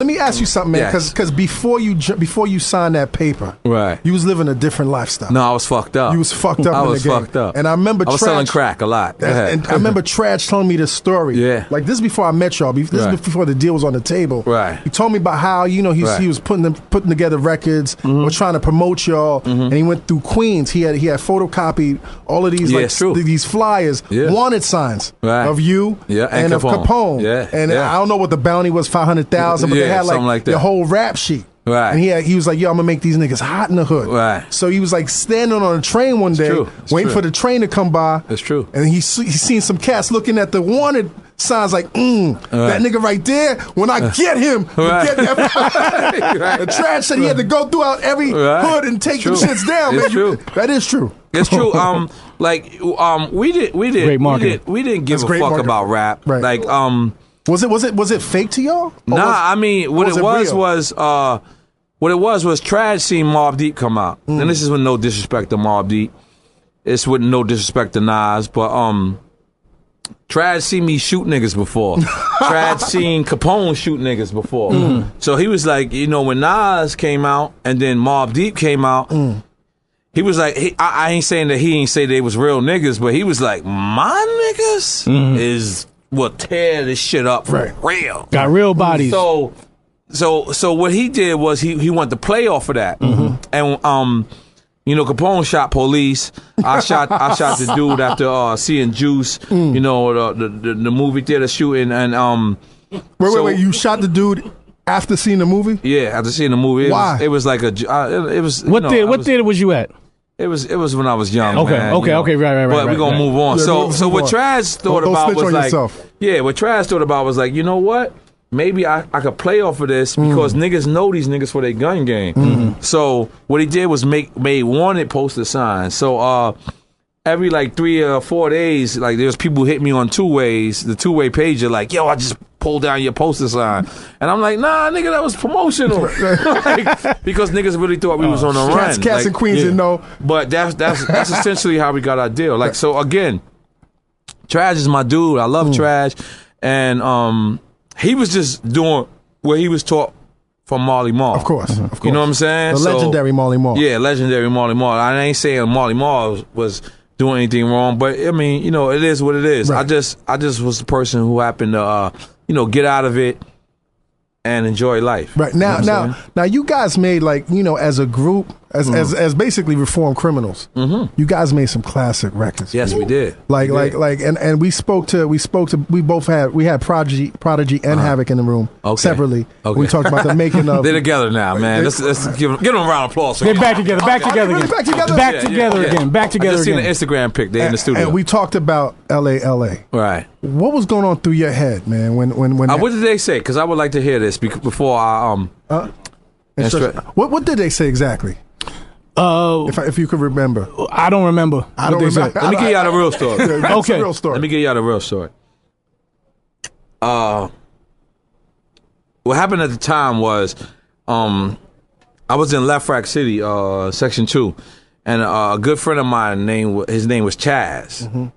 Let me ask you something, man, because before you signed that paper, right, you was living a different lifestyle. No, I was fucked up. You was fucked up. I in was the game. fucked up, and I remember I was selling crack a lot. And I remember Trash telling me this story. Yeah, like this is before I met y'all. This is before the deal was on the table. Right. He told me about how he was putting together records, or trying to promote y'all, and he went through Queens. He had photocopied all of these these flyers, wanted signs of you and of Capone. And I don't know what the bounty was, 500,000, but they had like the whole rap sheet. Right. And he was like, yo, I'm gonna make these niggas hot in the hood. Right. So he was like standing on a train one day, waiting for the train to come by. That's true. And he seen some cats looking at the wanted signs like, that nigga right there, when I get him, get that. The Trash said he had to go throughout every hood and take them shits down. It's man. true. That is true. It's true. We didn't give a fuck about rap. Right. Like Was it fake to y'all? Nah, I mean what it was Trash seen Mobb Deep come out. And this is with no disrespect to Mobb Deep. It's with no disrespect to Nas, but Trash seen me shoot niggas before. Trash seen Capone shoot niggas before. So he was like, when Nas came out and then Mobb Deep came out, he was like, I ain't saying that he ain't say they was real niggas, but he was like, my niggas is what tear this shit up for real. Got real bodies. So what he did was he wanted to play off of that. And Capone shot police. I shot the dude after seeing Juice, the movie theater shooting, and wait, you shot the dude after seeing the movie? Yeah, after seeing the movie. Why? It was like it was what theater was you at? It was when I was young. Okay, man, right. But we're gonna move on. So what Trash thought about was like, what Trash thought about was like, you know what? Maybe I could play off of this because niggas know these niggas for their gun game. So what he did was made wanted poster signs. So every like 3 or 4 days, like there's people hit me on the two-way page. They're like, yo, I just pulled down your poster sign. And I'm like, nah, nigga, that was promotional. Because niggas really thought we was on the run. Cats and Queens didn't know. But that's essentially how we got our deal. Like, so again, Trash is my dude. I love Trash. And he was just doing what he was taught from Marley Marl. Of course. You know what I'm saying? The legendary Marley Marl. Yeah, legendary Marley Marl. I ain't saying Marley Marl was doing anything wrong, but I mean, it is what it is. Right. I just was the person who happened to get out of it and enjoy life. Right. Now you guys made as a group, as basically reformed criminals. You guys made some classic records. Yes, we did. And we had Prodigy and Havoc in the room separately. Okay. We talked about the making of. They're together now, man. Let's give them a round of applause. They're back together again. Back together I just again. seen an Instagram pic. They're in the studio. And we talked about LA. Right. What was going on through your head, man? When what did they say? Because I would like to hear this before I What did they say exactly? If you could remember. I don't remember. I don't remember. Let me give y'all the real story. Okay. Real story. Let me give y'all the real story. What happened at the time was I was in Left Rack City, Section 2, and a good friend of mine, his name was Chaz.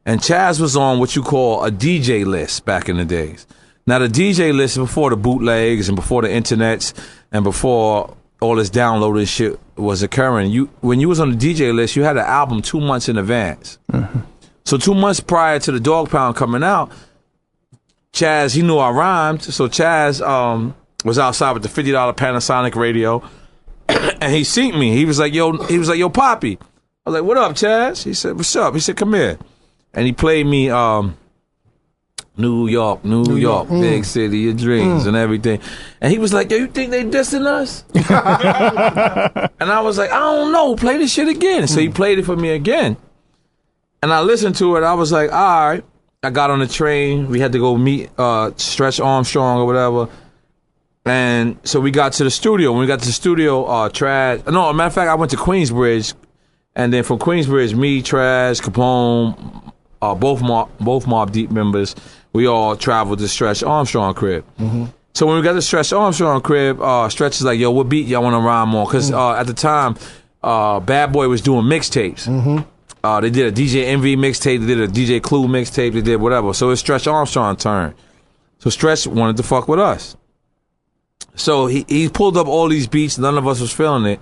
And Chaz was on what you call a DJ list back in the days. Now, the DJ list before the bootlegs and before the internets and before all this downloading shit was occurring, when you was on the DJ list, you had an album 2 months in advance. So 2 months prior to the Dog Pound coming out, Chaz, he knew I rhymed, so Chaz was outside with the $50 Panasonic radio, and he seen me. He was like, yo, Poppy. I was like, what up, Chaz? He said, what's up? He said, come here. And he played me New York, big city of dreams and everything. And he was like, yo, you think they dissing us? And I was like, I don't know, play this shit again. So he played it for me again. And I listened to it. I was like, all right. I got on the train. We had to go meet Stretch Armstrong or whatever. And so we got to the studio. When we got to the studio, Trash. No, as a matter of fact, I went to Queensbridge. And then from Queensbridge, me, Trash, Capone, both Mobb Deep members, we all traveled to Stretch Armstrong crib. So when we got to Stretch Armstrong crib, Stretch is like, yo, what beat y'all want to rhyme on? Because at the time, Bad Boy was doing mixtapes. They did a DJ Envy mixtape, they did a DJ Clue mixtape, they did whatever. So it's Stretch Armstrong's turn. So Stretch wanted to fuck with us. So he pulled up all these beats. None of us was feeling it.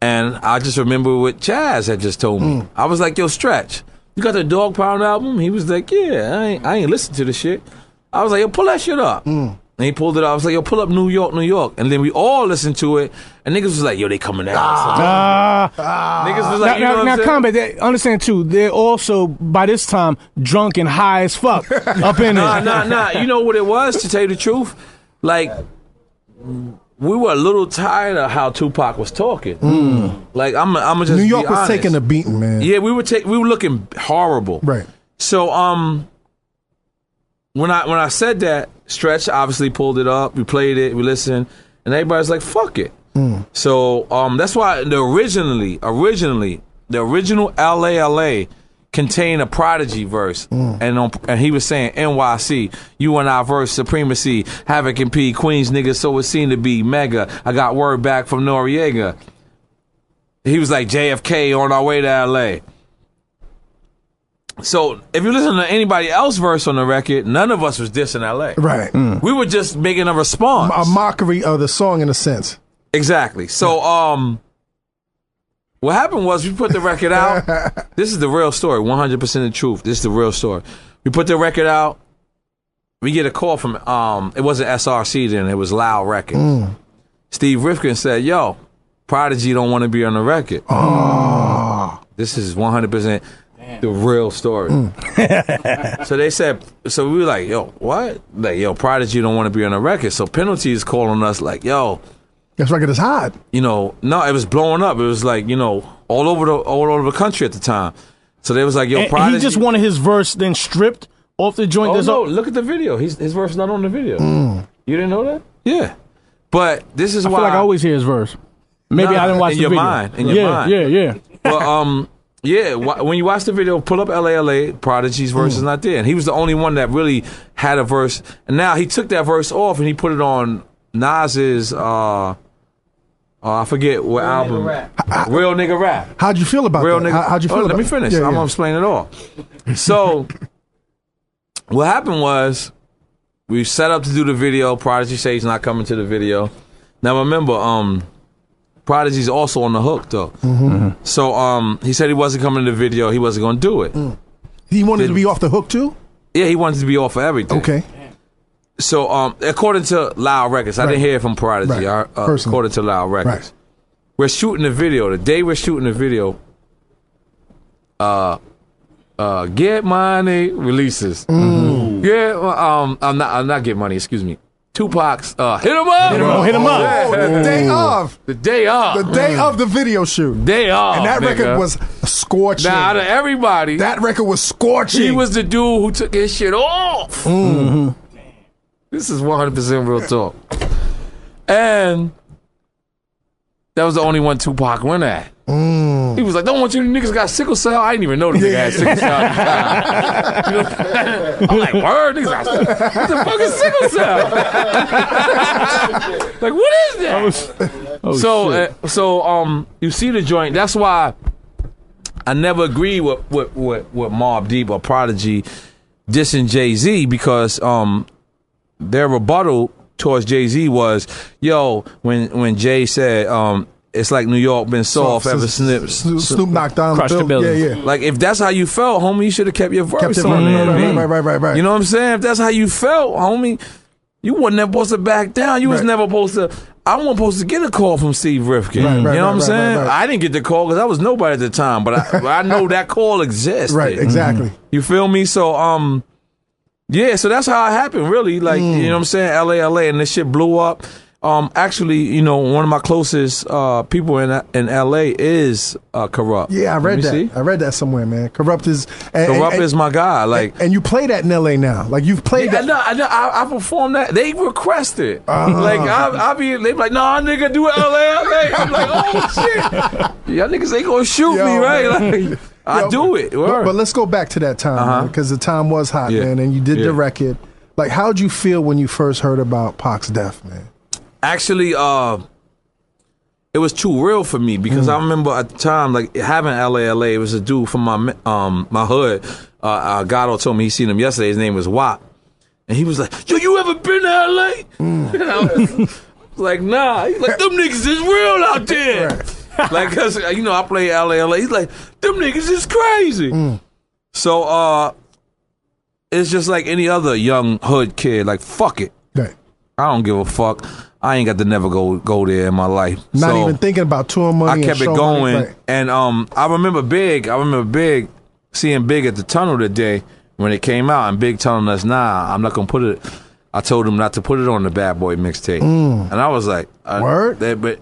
And I just remember what Chaz had just told me. I was like, yo, Stretch, you got the Dog Pound album? He was like, yeah, I ain't listened to the shit. I was like, yo, pull that shit up. And he pulled it up. I was like, yo, pull up New York, New York. And then we all listened to it. And niggas was like, yo, they coming out. Niggas was like, now Combat, understand too, they're also, by this time, drunk and high as fuck up in there. Nah. You know what it was, to tell you the truth? Like, we were a little tired of how Tupac was talking. Like, I'm just New York be was honest. taking a beating, man. Yeah, we were looking horrible. Right. So, when I said that, Stretch obviously pulled it up. We played it. We listened, and everybody's like, "Fuck it." So, that's why the original LA contained a Prodigy verse, and he was saying NYC, you and I verse supremacy, Havoc and P, Queens niggas, so it seemed to be mega. I got word back from N.O.R.E. He was like JFK on our way to LA. So if you listen to anybody else verse on the record, none of us was dissing LA. Right. We were just making a response. A mockery of the song in a sense. Exactly. So what happened was we put the record out. This is the real story, 100% the truth. This is the real story. We put the record out. We get a call from, it wasn't SRC then, it was Loud Records. Steve Rifkin said, yo, Prodigy don't want to be on the record. This is 100% the real story. So they said, so we were like, yo, what? Like, yo, Prodigy don't want to be on the record. So Penalty is calling us like, yo, this record is hot. You know, no, it was blowing up. It was like, you know, all over the country at the time. So they was like, yo, Prodigy. He just wanted his verse then stripped off the joint. Oh, no, look at the video. His verse is not on the video. You didn't know that? Yeah. But this is why. I feel like I always hear his verse. Maybe I didn't watch the video. In your mind. Yeah. But, yeah, when you watch the video, pull up LA, Prodigy's verse is not there. And he was the only one that really had a verse. And now he took that verse off and he put it on Nas's, I forget what album. Real Nigga Rap. How'd you feel about that? How'd you feel about Let me finish. I'm going to explain it all. So, what happened was, we set up to do the video. Prodigy said he's not coming to the video. Now, remember, Prodigy's also on the hook, though. So, he said he wasn't coming to the video. He wasn't going to do it. He wanted to be off the hook, too? Yeah, he wanted to be off for everything. Okay. So, according to Loud Records, I didn't hear it from Prodigy. According to Loud Records, we're shooting the video. The day we're shooting the video, Get Money releases. Yeah, I'm not Get Money. Excuse me. Tupac's Hit 'Em Up. Hit 'Em Up. The day of. The day of. The day of the video shoot. Day of. And that record was scorching. Now, out of everybody, that record was scorching. He was the dude who took his shit off. This is 100% real talk. And that was the only one Tupac went at. He was like, don't want you niggas got sickle cell. I didn't even know the nigga had sickle cell. I'm like, word? Niggas got what the fuck is sickle cell? Like, what is that? So you see the joint. That's why I never agree with Mobb Deep or Prodigy dissing Jay-Z, because their rebuttal towards Jay-Z was, yo, when Jay said, it's like New York been soft ever since Snoop knocked down the building. Yeah. Like, if that's how you felt, homie, you should have kept your verse on there. Right. You know what I'm saying? If that's how you felt, homie, you wasn't never supposed to back down. You was never supposed to. I wasn't supposed to get a call from Steve Rifkin. You know what I'm saying? I didn't get the call because I was nobody at the time, but I know that call exists. Right, exactly. You feel me? So, yeah, so that's how it happened, really. Like, you know what I'm saying? LA, and this shit blew up. Actually, you know, one of my closest people in LA is Corrupt. Yeah, I read that. I read that somewhere, man. Corrupt is is my guy. Like, and you play that in LA now. Like, you've played that. I performed that. They requested. Like, they be like, nah, nigga, do it LA. I'm like, oh shit, y'all niggas ain't gonna shoot me, right? Like, I do it. But let's go back to that time, because the time was hot, man, and you did the record. Like, how'd you feel when you first heard about Pac's death, man? Actually, it was too real for me, because I remember at the time, like, having LA, it was a dude from my hood. Gatto told me he seen him yesterday. His name was Wap. And he was like, yo, you ever been to LA? Like, nah. He's like, them niggas is real out there. Right. Like, cause you know I play LA. He's like, them niggas is crazy. So it's just like any other young hood kid. Like, fuck it. Right. I don't give a fuck. I ain't got to never go there in my life. Not even thinking about touring money. I kept it going, right. And I remember Big seeing Big at the Tunnel that day when it came out, and Big telling us, "Nah, I'm not gonna put it." I told him not to put it on the Bad Boy mixtape, and I was like, "Word." But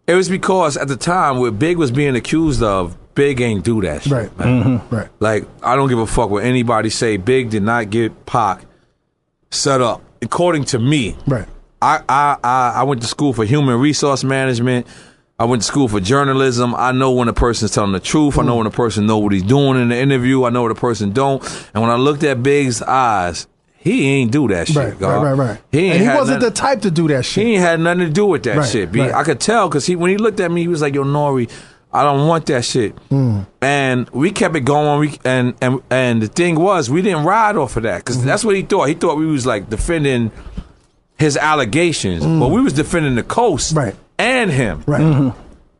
it was because at the time what Big was being accused of, Big ain't do that shit. Right. Mm-hmm. Right. Like, I don't give a fuck what anybody say. Big did not get Pac set up. According to me, right? I went to school for human resource management. I went to school for journalism. I know when a person's telling the truth. I know when a person know what he's doing in the interview. I know when a person don't. And when I looked at Big's eyes, he ain't do that shit. Right. He wasn't the type to do that shit. He ain't had nothing to do with that shit. B. I could tell because when he looked at me, he was like, "Yo, N.O.R.E, I don't want that shit." And we kept it going. And the thing was, we didn't ride off of that because that's what he thought. He thought we was like defending his allegations, but we was defending the coast and him. Right.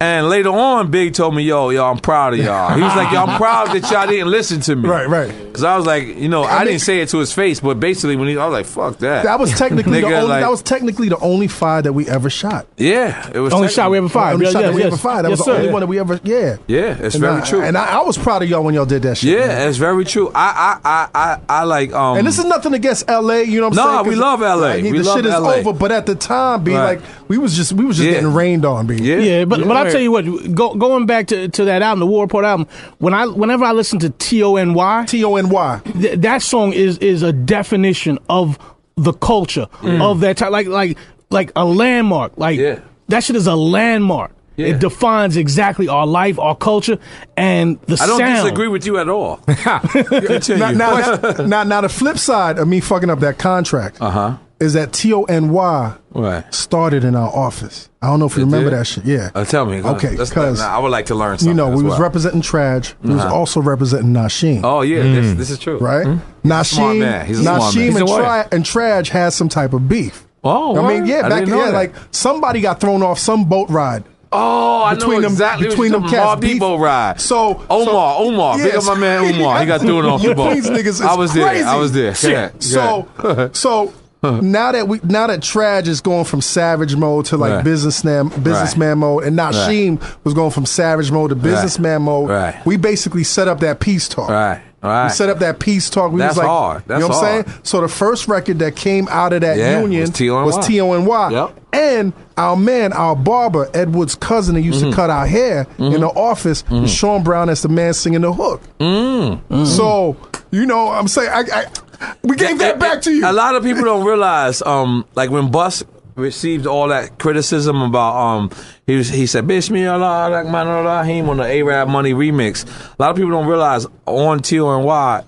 And later on, Big told me, yo, I'm proud of y'all. He was like, yo, I'm proud that y'all didn't listen to me. Right. Because I was like, I didn't say it to his face, but basically I was like, fuck that. That was technically the only fire that we ever shot. Yeah, it was the only shot we ever fired. Only shot that we ever fired. That was the only one that we ever. Yeah, it's very true. And I was proud of y'all when y'all did that shit. Yeah, man. It's very true. I like. And this is nothing against LA. You know what I'm saying? No, we love LA. The shit is over. But at the time, like we was just getting rained on. Yeah, but I'll tell you what. Going back to that album, the War Report album, whenever I listen to T.O.N.Y, that song is a definition of the culture of that time, like a landmark. That shit is a landmark. Yeah. It defines exactly our life, our culture, and the sound. I don't disagree with you at all. now, the flip side of me fucking up that contract is that T.O.N.Y started in our office. I don't know if you remember that shit. Yeah. Tell me. Okay, because I would like to learn something. We was representing Traj. We was also representing Nasheem. Oh, yeah. This is true. Right? Nasheem and Traj had some type of beef. Oh, I mean, like somebody got thrown off some boat ride. Oh, I know exactly. Between them cats, boat ride. So Omar, big up my man Omar. He got thrown off the boat. Queens niggas is I was there. Shit. So now that Traj is going from savage mode to like businessman mode, and Nasheem was going from savage mode to businessman mode, we basically set up that peace talk. Right. We set up that peace talk. That's hard. You know what I'm saying? So the first record that came out of that union was T.O.N.Y. Yep. And our barber, Ed Wood's cousin, that used to cut our hair in the office, was Sean Brown as the man singing the hook. So, I'm saying, we gave that back to you. A lot of people don't realize, like when Bus received all that criticism about he said Bismillah Rahman Rahim on the A-Rap Money remix. A lot of people don't realize on T.O.N.Y,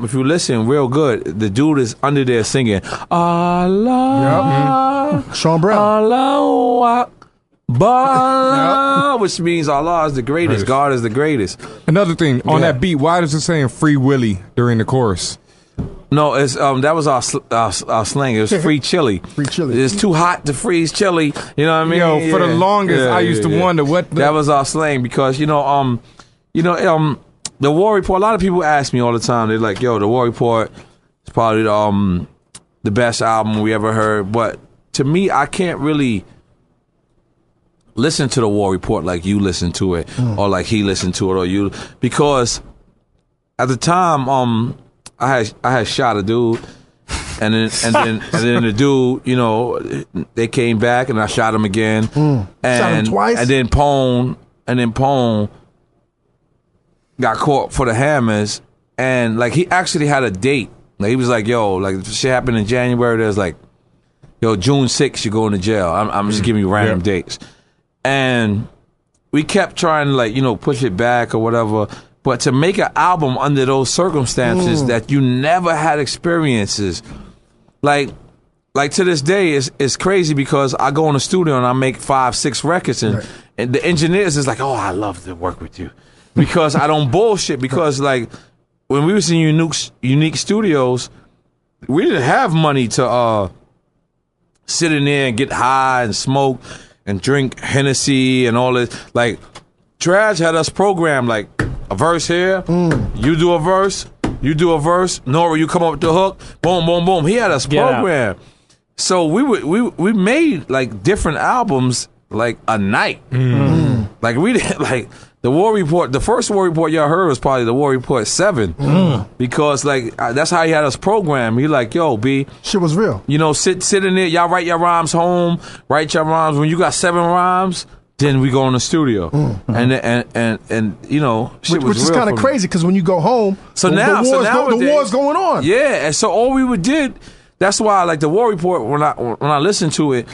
if you listen real good, the dude is under there singing Allah, Sean Brown, Allah Akbar, which means Allah is the greatest, God is the greatest. Another thing on that beat, why does it saying Free Willy during the chorus? No, it's that was our slang. It was free chili. Free chili. It's too hot to freeze chili. You know what I mean? Yo, for the longest, I used to wonder what that was our slang because the War Report. A lot of people ask me all the time. They're like, "Yo, the War Report is probably the best album we ever heard." But to me, I can't really listen to the War Report like you listen to it, or like he listened to it, or you, because at the time, I had shot a dude, and then the dude, they came back and I shot him again, and shot him twice, and then Pone got caught for the hammers, and like he actually had a date. Like he was like, "Yo, like shit happened in January." There's like, "Yo, June 6th, you're going to jail." I'm just giving you random dates, and we kept trying to push it back or whatever. But to make an album under those circumstances that you never had experiences, like to this day, it's crazy because I go in the studio and I make 5-6 records and the engineers is like, "Oh, I love to work with you," because I don't bullshit. Because like when we was in Unique Studios, we didn't have money to sit in there and get high and smoke and drink Hennessy and all this. Like, Trash had us programmed, like, a verse here, you do a verse, N.O.R.E, you come up with the hook, boom, boom, boom. He had us programmed. So we made, like, different albums, like, a night. Like, we did, like, the War Report, the first War Report y'all heard was probably the War Report 7. Because, like, that's how he had us programmed. He like, yo, B. Shit was real. You know, sit in there, y'all write your rhymes home, write your rhymes. When you got 7 rhymes, then we go in the studio. And you know, shit was which is kind of crazy, because when you go home, the war's going on. Yeah, and so all we did, that's why, like, the War Report, when I listen to it,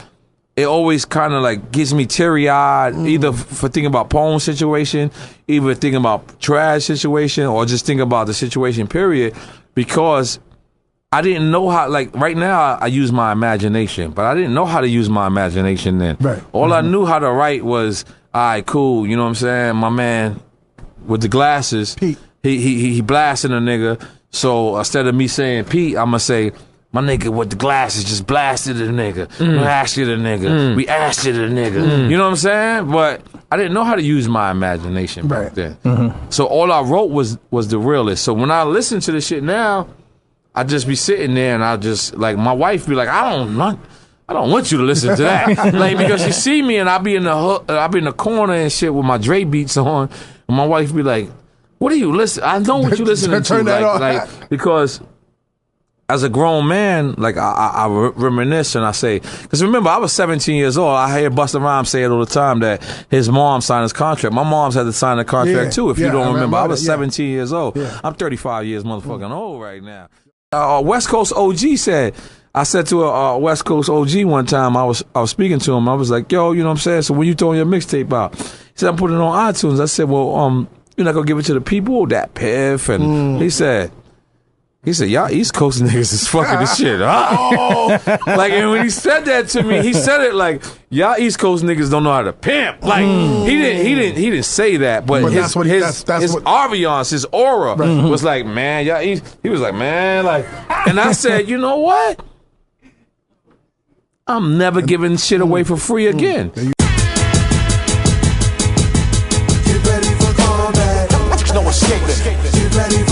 it always kind of like gets me teary-eyed, either for thinking about Poem's situation, either thinking about Trash situation, or just thinking about the situation, period, because I didn't know how, like, right now I use my imagination, but I didn't know how to use my imagination then. Right. All I knew how to write was, all right, cool, you know what I'm saying? My man with the glasses, Pete. He blasting a nigga, so instead of me saying Pete, I'm going to say, my nigga with the glasses just blasted a nigga. We asked you the nigga. We asked you the nigga. You know what I'm saying? But I didn't know how to use my imagination back then. So all I wrote was the realest. So when I listen to this shit now, I just be sitting there and I just, like, my wife be like, I don't want you to listen to that. Like, because she see me and I be in the corner and shit with my Dre beats on, and my wife be like, what are you listening? I know what you listening to. Like, because as a grown man, like, I reminisce and I say, because remember, I was 17 years old. I hear Busta Rhymes say it all the time that his mom signed his contract. My mom's had to sign the contract too, if you don't remember. I was 17 years old. I'm 35 years motherfucking old right now. West Coast OG said, I said to a West Coast OG one time, I was speaking to him, I was like, yo, you know what I'm saying? So when you throwing your mixtape out? He said, I'm putting it on iTunes. I said, well, you're not going to give it to the people? That P.A.P.I. And he said, y'all East Coast niggas is fucking this shit, huh? Like, and when he said that to me, he said it like, y'all East Coast niggas don't know how to pimp. Like, he didn't say that, but his ambiance, his aura was like, man, y'all East. He was like, man, like, and I said, you know what? I'm never giving shit away for free again. Get ready for combat. No escaping. Get ready